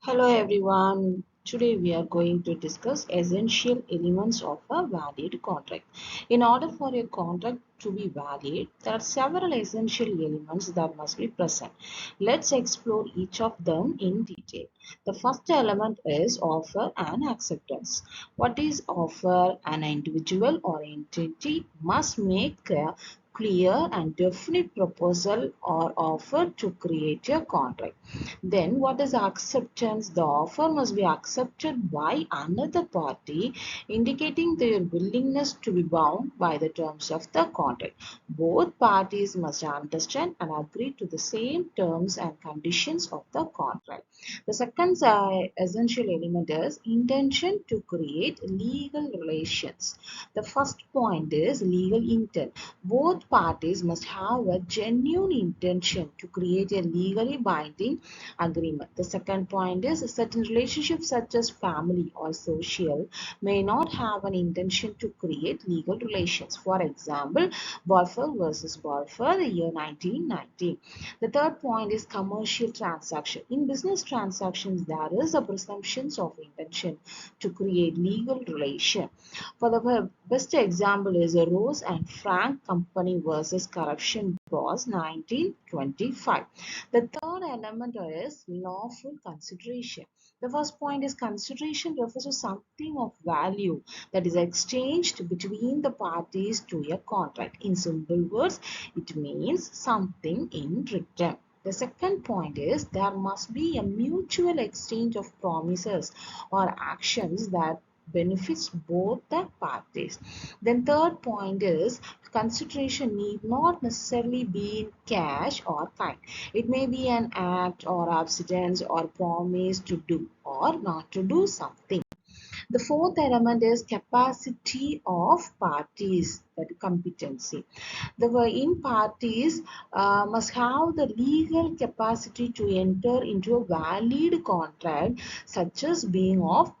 Hello everyone. Today we are going to discuss essential elements of a valid contract. In order for a contract to be valid, there are several essential elements that must be present. Let's explore each of them in detail. The first element is offer and acceptance. What is offer? An individual or entity must make a clear and definite proposal or offer to create a contract. Then, what is acceptance? The offer must be accepted by another party, indicating their willingness to be bound by the terms of the contract. Both parties must understand and agree to the same terms and conditions of the contract. The second essential element is intention to create legal relations. The first point is legal intent. Both parties must have a genuine intention to create a legally binding agreement. The second point is certain relationships such as family or social may not have an intention to create legal relations. For example, Balfour versus Balfour, the year 1990. The third point is commercial transaction. In business transactions, there is a presumption of intention to create legal relation. For the best example is a Rose and Frank Company versus Corruption Bros 1925. The third element is lawful consideration. The first point is consideration refers to something of value that is exchanged between the parties to a contract. In simple words, it means something in return. The second point is there must be a mutual exchange of promises or actions that benefits both the parties. Then third point is consideration need not necessarily be in cash or kind. It may be an act or abstinence or promise to do or not to do something. The fourth element is capacity of parties, that competency. The in parties must have the legal capacity to enter into a valid contract, such as being of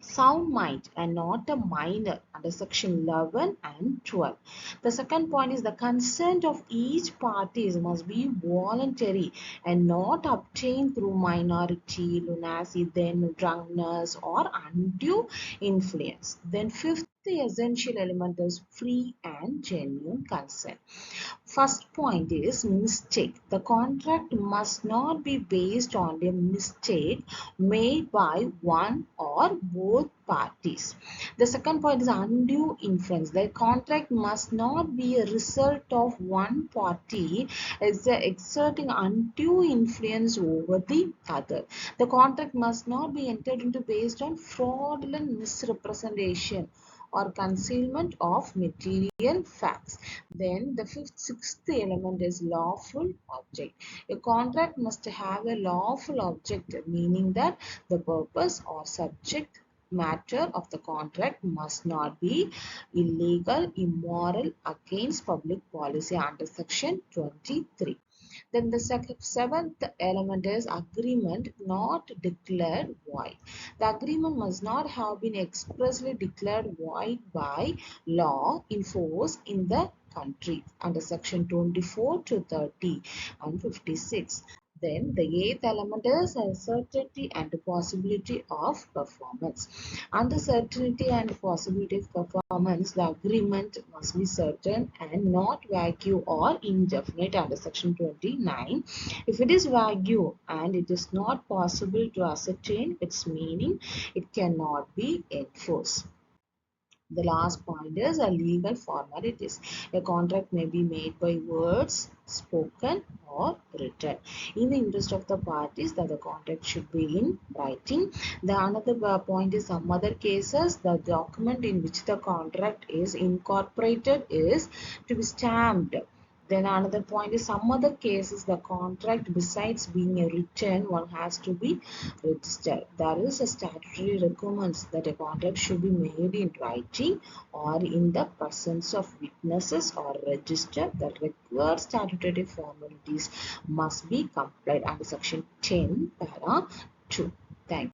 sound mind and not a minor under section 11 and 12. The second point is the consent of each party must be voluntary and not obtained through minority, lunacy, then drunkenness or undue influence. Then fifth, the essential element is free and genuine consent. First point is mistake. The contract must not be based on a mistake made by one or both parties. The second point is undue influence. The contract must not be a result of one party exerting undue influence over the other. The contract must not be entered into based on fraudulent misrepresentation or concealment of material facts. Then the sixth element is lawful object. A contract must have a lawful object, meaning that the purpose or subject matter of the contract must not be illegal, immoral, against public policy under section 23. Then the seventh element is agreement not declared void. The agreement must not have been expressly declared void by law in force in the country under section 24 to 30 and 56. Then the eighth element is certainty and possibility of performance. Under certainty and possibility of performance, the agreement must be certain and not vague or indefinite under section 29. If it is vague and it is not possible to ascertain its meaning, it cannot be enforced. The last point is a legal formalities. A contract may be made by words, spoken or written. In the interest of the parties, that the contract should be in writing. The another point is some other cases, the document in which the contract is incorporated is to be stamped. Then another point is some other cases the contract besides being a written one has to be registered. There is a statutory requirements that a contract should be made in writing or in the presence of witnesses or registered. The required statutory formalities must be complied under section 10 para 2. Thank you.